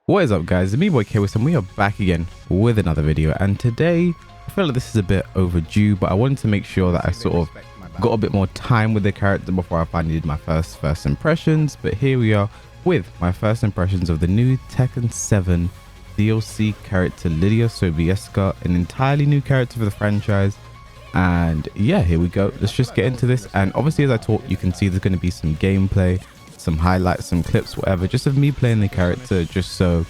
What is up, guys? It's me, boy Kwis, and we are back again with another video. And today I feel like this is a bit overdue, but I wanted to make sure that I sort of got a bit more time with the character before I finally did my first impressions. But here we are with my first impressions of the new Tekken 7 DLC character Lidia Sobieska, an entirely new character for the franchise. And yeah, here we go. Let's just get into this. And obviously, as I talk, you can see there's going to be some gameplay, some highlights, some clips, whatever, just of me playing the character, just so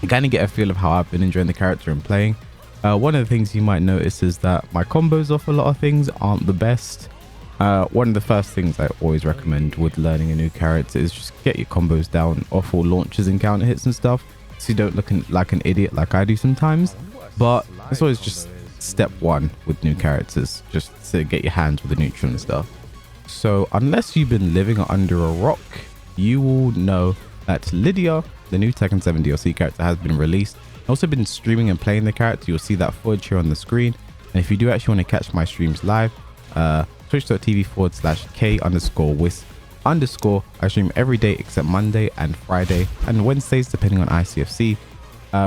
you kind of get a feel of how I've been enjoying the character and playing. One of the things you might notice is that my combos off a lot of things aren't the best. One of the first things I always recommend with learning a new character is just get your combos down off all launches and counter hits and stuff, so you don't look like an idiot like I do sometimes. But it's always just step one with new characters, just to get your hands with the neutral and stuff. So unless you've been living under a rock, you will know that Lidia, the new Tekken 7 DLC character, has been released. I've also been streaming and playing the character. You'll see that footage here on the screen. And if you do actually want to catch my streams live, twitch.tv/K_Wis_. I stream every day except Monday and Friday and Wednesdays, depending on ICFC,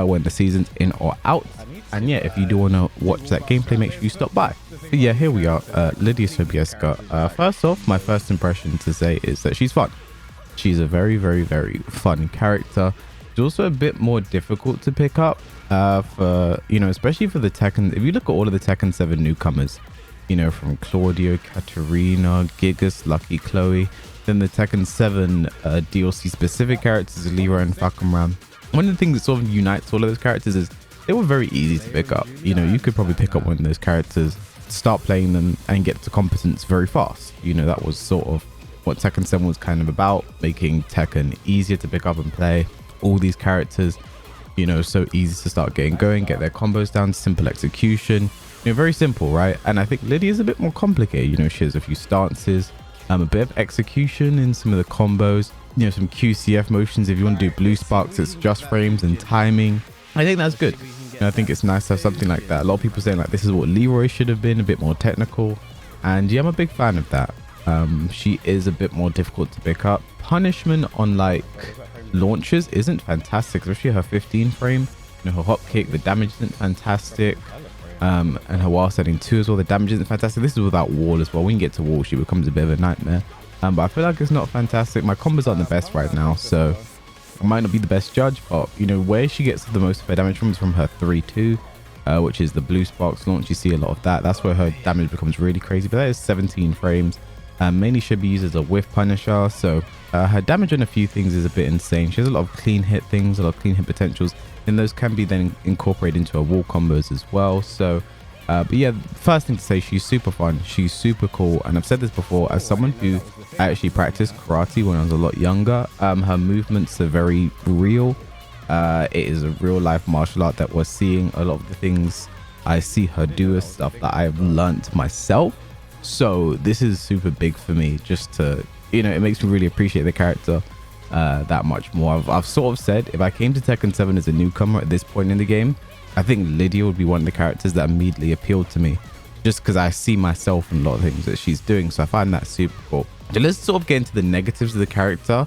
when the season's in or out. And yeah, if you do want to watch that gameplay, make sure you stop by. But yeah, here we are, Lidia Sobieska. First off, my first impression to say is that she's fun. She's a very fun character. She's also a bit more difficult to pick up, for, you know, especially for the Tekken. If you look at all of the Tekken 7 newcomers, you know, from Claudio, Katarina, Gigas, Lucky, Chloe, then the Tekken 7 DLC specific characters, Leroy and Falcon. One of the things that sort of unites all of those characters is they were very easy to pick up. You know, you could probably pick up one of those characters, start playing them, and get to competence very fast. You know, that was sort of what Tekken 7 was kind of about, making Tekken easier to pick up and play. All these characters, you know, so easy to start getting going, get their combos down, simple execution. You know, very simple, right? And I think Lidia is a bit more complicated. You know, she has a few stances, a bit of execution in some of the combos, you know, some QCF motions. If you want to do blue sparks, it's just frames and timing. I think that's good. You know, I think it's nice to have something like that. A lot of people saying like this is what Leroy should have been, a bit more technical. And yeah, I'm a big fan of that. She is a bit more difficult to pick up. Punishment on like launches isn't fantastic, especially her 15 frame. You know, her hop kick, the damage isn't fantastic. And her while setting 2 as well, the damage isn't fantastic. This is without wall as well. When you get to wall, she becomes a bit of a nightmare. But I feel like it's not fantastic. My combos aren't the best right now, so I might not be the best judge. But you know, where she gets the most of her damage from is from her 3-2, which is the blue sparks launch. You see a lot of that. That's where her damage becomes really crazy. But that is 17 frames. Mainly should be used as a whiff punisher. So her damage on a few things is a bit insane. She has a lot of clean hit things, a lot of clean hit potentials, and those can be then incorporated into her wall combos as well. So but yeah, first thing to say, she's super fun, she's super cool. And I've said this before, as someone who actually practiced karate when I was a lot younger, her movements are very real. It is a real life martial art that we're seeing. A lot of the things I see her do is stuff that I've learned myself. So this is super big for me, just to, you know, it makes me really appreciate the character that much more. I've sort of said, if I came to Tekken 7 as a newcomer at this point in the game, I think Lidia would be one of the characters that immediately appealed to me, just because I see myself in a lot of things that she's doing. So I find that super cool. So let's sort of get into the negatives of the character.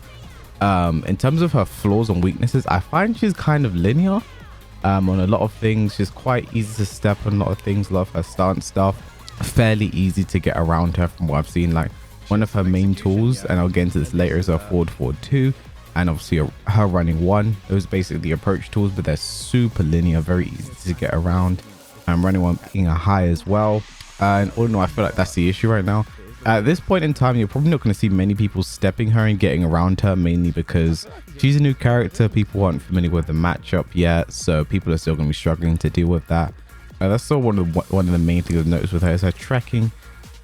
In terms of her flaws and weaknesses, I find she's kind of linear on a lot of things. She's quite easy to step on a lot of things. A lot of her stance stuff, fairly easy to get around her from what I've seen. Like one of her main tools, and I'll get into this later, is her forward 2. And obviously her running 1. Those are basically the approach tools, but they're super linear, very easy to get around. And running 1 being a high as well. And all in all, I feel like that's the issue right now. At this point in time, you're probably not going to see many people stepping her and getting around her, mainly because she's a new character. People aren't familiar with the matchup yet, so people are still going to be struggling to deal with that. That's still one of the main things I've noticed with her, is her tracking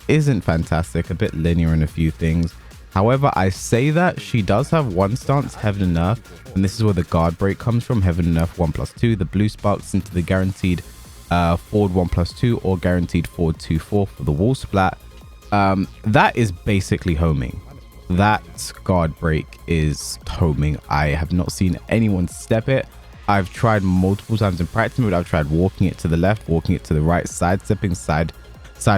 isn't fantastic, a bit linear in a few things. However, I say that she does have one stance, Heaven and Earth, and this is where the guard break comes from. Heaven and Earth 1+2, the blue sparks into the guaranteed forward 1+2 or guaranteed forward 2-4 for the wall splat. That is basically homing. That guard break is homing. I have not seen anyone step it. I've tried multiple times in practice mode. I've tried walking it to the left, walking it to the right, side stepping, side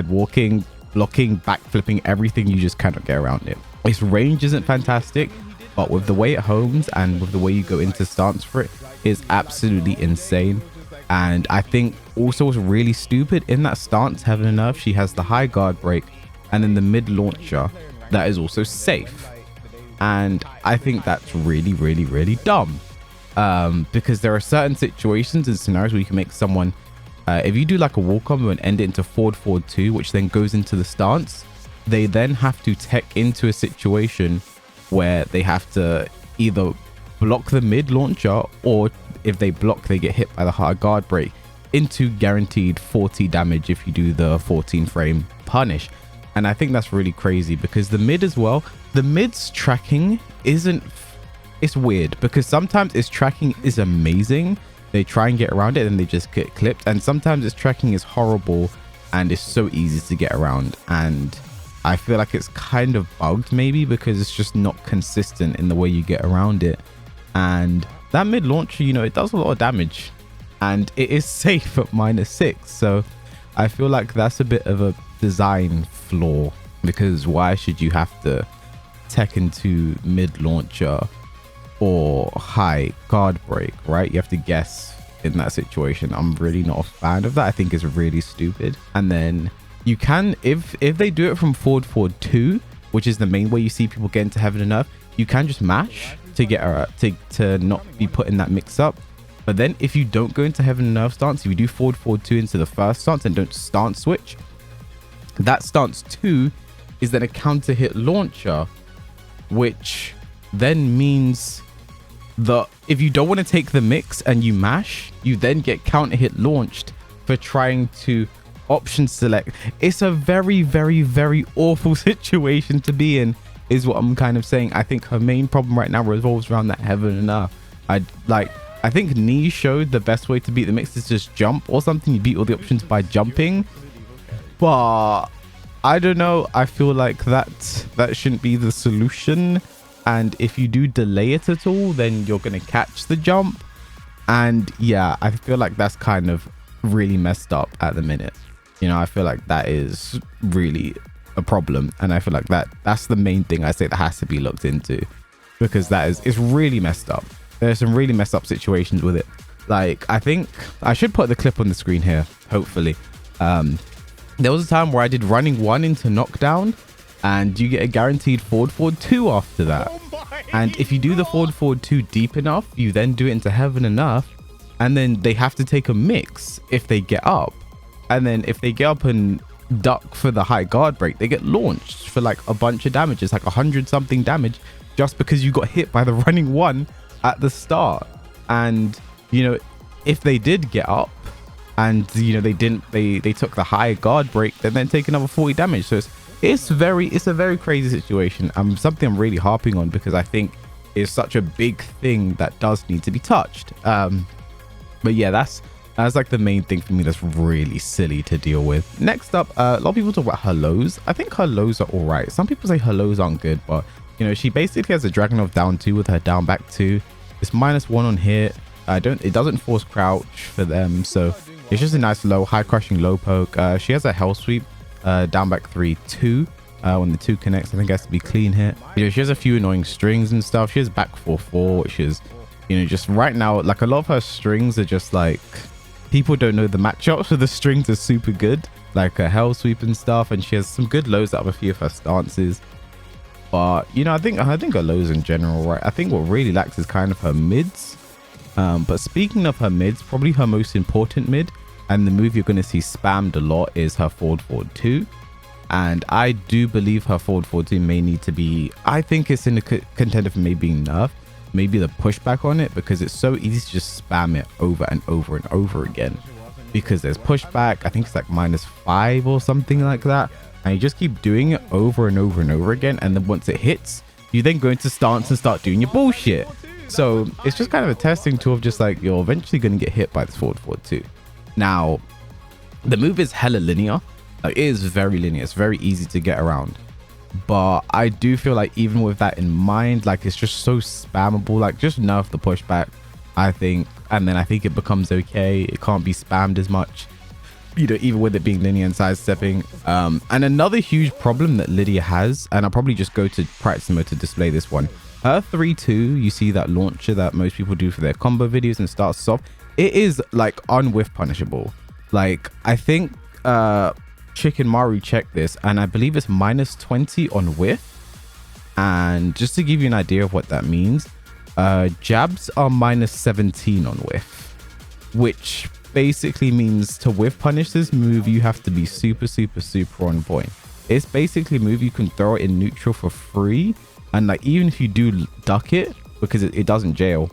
walking, blocking, back flipping, everything. You just cannot get around it. Its range isn't fantastic. but with the way it homes and with the way you go into stance for it is absolutely insane. And I think also what's really stupid in that stance, heaven and earth, she has the high guard break and then the mid launcher that is also safe. And I think that's really, really, really dumb. Because there are certain situations and scenarios where you can make someone, if you do like a wall combo and end it into forward forward 2, which then goes into the stance, they then have to tech into a situation where they have to either block the mid launcher, or if they block, they get hit by the hard guard break into guaranteed 40 damage if you do the 14 frame punish. And I think that's really crazy because the mid as well, the mid's tracking isn't, it's weird because sometimes its tracking is amazing, they try and get around it and they just get clipped, and sometimes its tracking is horrible and it's so easy to get around. And I feel like it's kind of bugged maybe because it's just not consistent in the way you get around it. And that mid launcher, you know, it does a lot of damage and it is safe at -6. So I feel like that's a bit of a design flaw, because why should you have to tech into mid launcher or high guard break, right? You have to guess in that situation. I'm really not a fan of that. I think it's really stupid. And then you can, if they do it from forward forward 2, which is the main way you see people get into heaven and earth, you can just mash to get to not be put in that mix up. But then if you don't go into heaven and earth stance, if you do forward forward 2 into the first stance and don't stance switch, that stance 2 is then a counter hit launcher, which then means that if you don't want to take the mix and you mash, you then get counter hit launched for trying to option select. It's a very, very, very awful situation to be in, is what I'm kind of saying. I think her main problem right now revolves around that heaven and earth. I think Nee showed the best way to beat the mix is just jump or something. You beat all the options by jumping, but I don't know. I feel like that shouldn't be the solution. And if you do delay it at all, then you're going to catch the jump. And yeah, I feel like that's kind of really messed up at the minute. You know, I feel like that is really a problem. And I feel like that's the main thing I say that has to be looked into, because it's really messed up. There's some really messed up situations with it. Like, I think I should put the clip on the screen here, hopefully. There was a time where I did running 1 into knockdown, and you get a guaranteed forward forward 2 after that. And if you do the forward forward 2 deep enough, you then do it into heaven and earth, and then they have to take a mix if they get up. And then if they get up and duck for the high guard break, they get launched for like a bunch of damage. It's like 100 something damage just because you got hit by the running 1 at the start. And you know, if they did get up and you know they took the high guard break, then take another 40 damage. So it's a very crazy situation. Something I'm really harping on because I think it's such a big thing that does need to be touched. But yeah, that's like the main thing for me that's really silly to deal with. Next up, a lot of people talk about her lows. I think her lows are all right. Some people say her lows aren't good, but you know, she basically has a Dragon of down 2 with her down back 2. It's -1 on hit. It doesn't force crouch for them, so it's just a nice low, high crushing low poke. She has a hell sweep, down back 3-2. When the 2 connects, I think it has to be clean hit. You know, she has a few annoying strings and stuff. She has back 4-4, which is, you know, just right now, like a lot of her strings are just like, people don't know the matchups for the strings are super good, like a hell sweep and stuff. And she has some good lows out of a few of her stances. But you know, I think her lows in general, right? I think what really lacks is kind of her mids. But speaking of her mids, probably her most important mid, and the move you're going to see spammed a lot, is her forward forward 2. And I do believe her forward forward 2 may need to be, I think it's in a contender for maybe being nerfed. Maybe the pushback on it, because it's so easy to just spam it over and over and over again, because there's pushback. I think it's like -5 or something like that, and you just keep doing it over and over and over again. And then once it hits, you then go into stance and start doing your bullshit. So it's just kind of a testing tool of just like, you're eventually going to get hit by this forward forward 2. Now, the move is hella linear. Like, it is very linear. It's very easy to get around. But I do feel like even with that in mind, like, it's just so spammable. Like, just nerf the pushback, I think. And then I think it becomes okay. It can't be spammed as much, you know, even with it being linear and sidestepping. And another huge problem that Lidia has, and I'll probably just go to practice mode to display this one. Her 3-2, you see that launcher that most people do for their combo videos and starts off, it is like unwhiff punishable. Like I think Chicken Maru checked this and I believe it's -20 on whiff. And just to give you an idea of what that means, jabs are -17 on whiff, which basically means to whiff punish this move you have to be super on point. It's basically a move you can throw it in neutral for free, and like even if you do duck it, because it doesn't jail,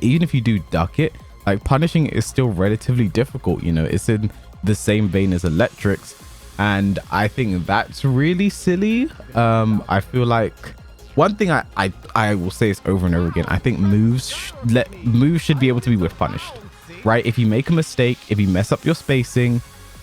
even if you do duck it, like punishing it is still relatively difficult. You know, it's in the same vein as electrics, and I think that's really silly. I feel like one thing I will say this over and over again, I think moves should be able to be whiff punished, right? If you make a mistake, if you mess up your spacing,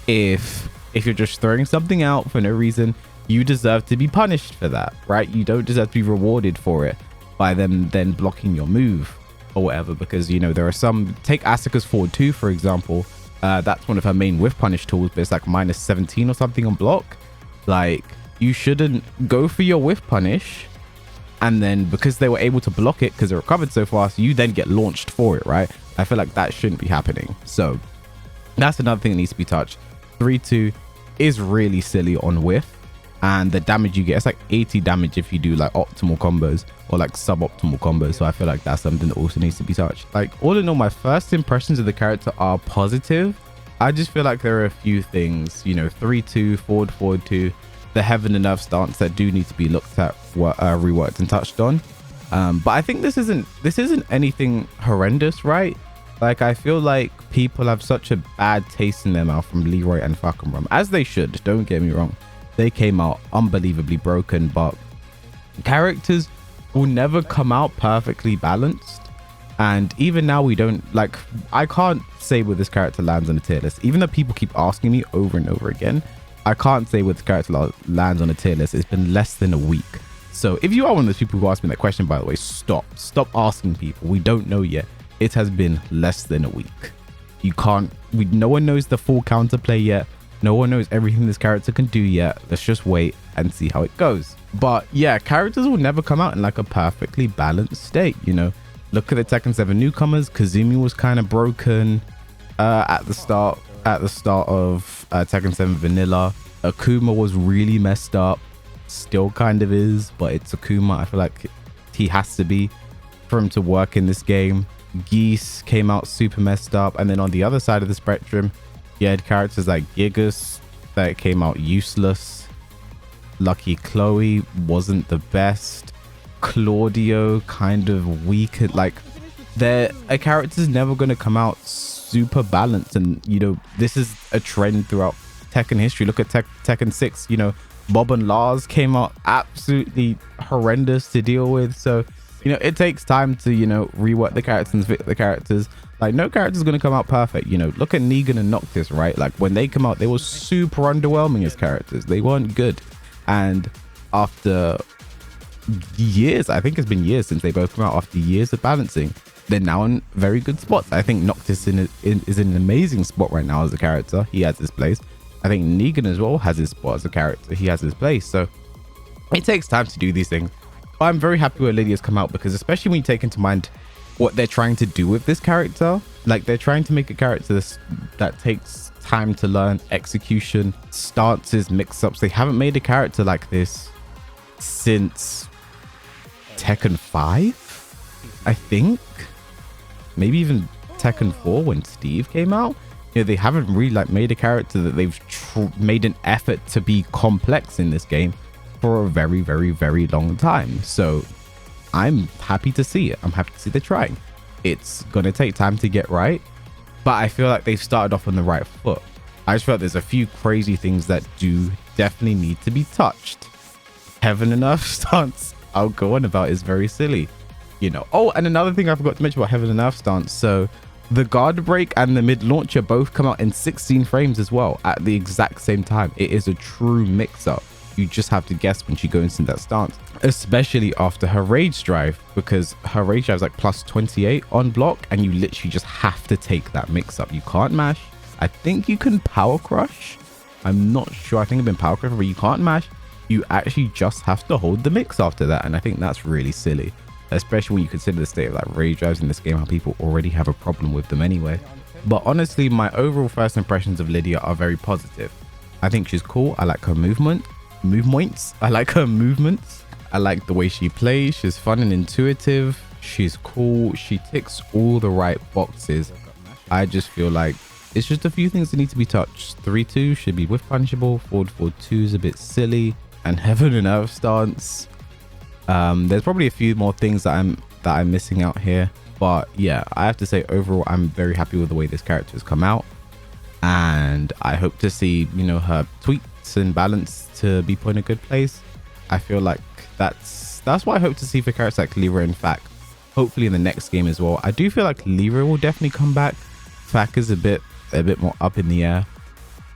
if you're just throwing something out for no reason, you deserve to be punished for that, right? You don't deserve to be rewarded for it by them then blocking your move or whatever, because you know there are some, take Asuka's forward 2 for example. That's one of her main whiff punish tools, but it's like -17 or something on block. Like you shouldn't go for your whiff punish and then because they were able to block it because it recovered so fast, you then get launched for it, right? I feel like that shouldn't be happening. So that's another thing that needs to be touched. 3-2 is really silly on whiff, and the damage you get, it's like 80 damage if you do like optimal combos or like suboptimal combos. So I feel like that's something that also needs to be touched. Like all in all, my first impressions of the character are positive. I just feel like there are a few things, you know, 3-2, forward 2, the Heaven and Earth stance that do need to be looked at, reworked and touched on. But I think this isn't anything horrendous, right? Like I feel like people have such a bad taste in their mouth from Leroy and Falconrum, as they should, don't get me wrong. They came out unbelievably broken, but characters will never come out perfectly balanced. And even now we don't, like, I can't say where this character lands on a tier list. Even though people keep asking me over and over again, I can't say where this character lands on a tier list. It's been less than a week. So if you are one of those people who asked me that question, by the way, stop asking people. We don't know yet. It has been less than a week. No one knows the full counterplay yet. No one knows everything this character can do yet. Let's just wait and see how it goes. But yeah, characters will never come out in like a perfectly balanced state, you know. Look at the Tekken 7 newcomers. Kazumi was kind of broken at the start of Tekken 7 Vanilla. Akuma was really messed up. Still kind of is, but it's Akuma. I feel like he has to be for him to work in this game. Geese came out super messed up, and then on the other side of the spectrum, you had characters like Gigas that came out useless. Lucky Chloe wasn't the best. Claudio kind of weak. Like a character's never going to come out super balanced, and you know this is a trend throughout Tekken history. Look at Tekken 6. You know, Bob and Lars came out absolutely horrendous to deal with. So you know, it takes time to, you know, rework the characters and fit the characters. Like, no character is going to come out perfect. You know, look at Negan and Noctis, right? Like, when they come out, they were super underwhelming as characters. They weren't good. And after years, I think it's been years since they both come out, after years of balancing, they're now in very good spots. I think Noctis is in an amazing spot right now as a character. He has his place. I think Negan as well has his spot as a character. He has his place. So it takes time to do these things. I'm very happy where Lidia's come out, because especially when you take into mind what they're trying to do with this character, like they're trying to make a character that takes time to learn, execution, stances, mix-ups. They haven't made a character like this since Tekken 5, I think. Maybe even Tekken 4 when Steve came out. You know, they haven't really like made a character that they've made an effort to be complex in this game for a very, very, very long time. So I'm happy to see it. I'm happy to see they're trying. It's gonna take time to get right, but I feel like they've started off on the right foot. I just feel like there's a few crazy things that do definitely need to be touched. Heaven and Earth stance I'll go on about is very silly, you know. Oh, and another thing I forgot to mention about Heaven and Earth stance. So the guard break and the mid launcher both come out in 16 frames as well at the exact same time. It is a true mix-up. You just have to guess when she goes into that stance, especially after her rage drive, because her rage drive is like plus 28 on block, and you literally just have to take that mix up. You can't mash. I think you can power crush. I'm not sure. I think I've been power crush, but you can't mash. you actually just have to hold the mix after that. And I think that's really silly, especially when you consider the state of like rage drives in this game, how people already have a problem with them anyway. But honestly, my overall first impressions of Lidia are very positive. I think she's cool. I like her movements. I like her movements. I like the way she plays. She's fun and intuitive. She's cool. She ticks all the right boxes. I just feel like it's just a few things that need to be touched. 3-2 should be whiff punishable. Forward 4-2 is a bit silly. And heaven and earth stance. There's probably a few more things that I'm missing out here. But yeah, I have to say overall, I'm very happy with the way this character has come out. And I hope to see, you know, her tweaks and balance to be put in a good place. I feel like that's what I hope to see for characters like Lyra. In fact, hopefully in the next game as well. I do feel like Lyra will definitely come back. Fac is a bit more up in the air.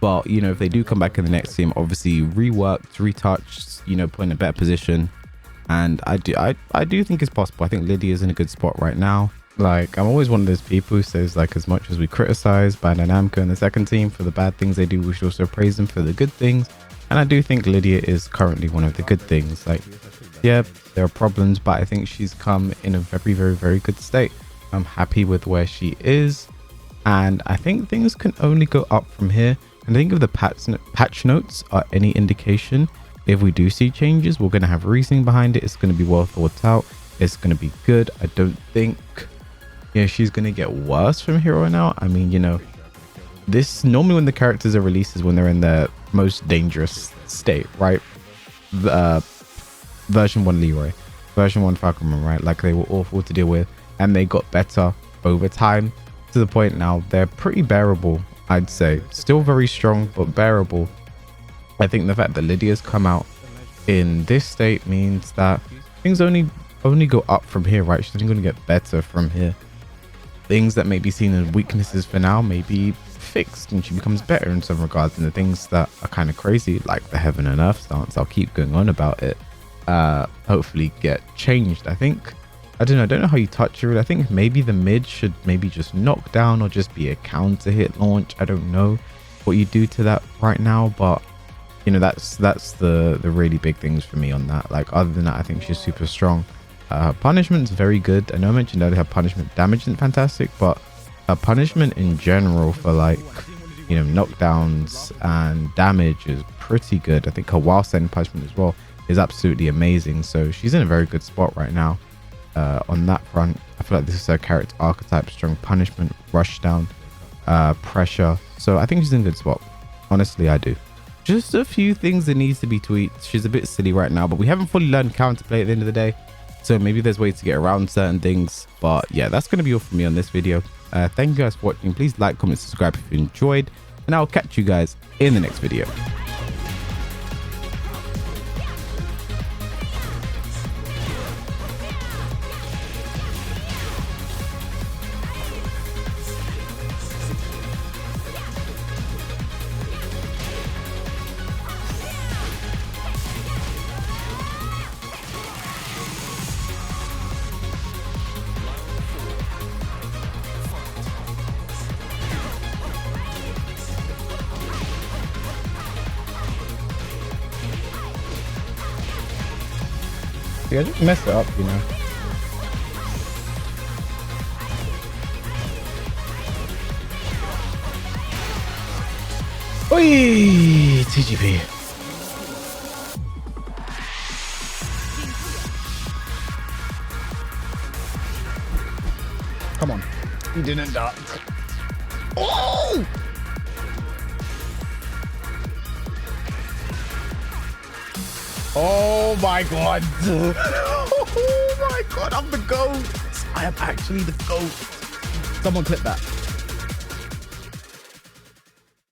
But, you know, if they do come back in the next game, obviously reworked, retouched, you know, put in a better position. And I do think it's possible. I think Lidia is in a good spot right now. Like, I'm always one of those people who says, like, as much as we criticize Bandai Namco and the second team for the bad things they do, we should also praise them for the good things. And I do think Lidia is currently one of the good things. Like, yeah, there are problems, but I think she's come in a very, very, very good state. I'm happy with where she is. And I think things can only go up from here. And I think if the patch notes are any indication, if we do see changes, we're going to have reasoning behind it. It's going to be well thought out. It's going to be good. I don't think, yeah, she's going to get worse from here on out. I mean, you know, this normally when the characters are released is when they're in their most dangerous state, right? Version 1 Leroy, version 1 Falcon, right? Like, they were awful to deal with, and they got better over time to the point now they're pretty bearable, I'd say. Still very strong, but bearable. I think the fact that Lydia's come out in this state means that things only go up from here, right? She's only going to get better from here. Things that may be seen as weaknesses for now may be fixed, and she becomes better in some regards. And the things that are kind of crazy, like the heaven and earth stance, I'll keep going on about it, hopefully get changed. I don't know how you touch it. I think maybe the mid should maybe just knock down or just be a counter hit launch. I don't know what you do to that right now, but you know, that's the really big things for me on that. Like, other than that, I think she's super strong. Her punishment's very good. I know I mentioned earlier her punishment damage isn't fantastic, but her punishment in general for, like, you know, knockdowns and damage is pretty good. I think her wild send punishment as well is absolutely amazing. So she's in a very good spot right now on that front. I feel like this is her character archetype: strong punishment, rush down, pressure. So I think she's in a good spot. Honestly, I do. Just a few things that needs to be tweaked. She's a bit silly right now, but we haven't fully learned counterplay at the end of the day. So maybe there's ways to get around certain things. But yeah, that's going to be all for me on this video. Thank you guys for watching. Please like, comment, subscribe if you enjoyed. And I'll catch you guys in the next video. Yeah, I just messed it up, you know. Oi, TGP. Come on. He didn't duck. Oh! Oh my god. Oh my god, I'm the GOAT. I am actually the GOAT. Someone clip that.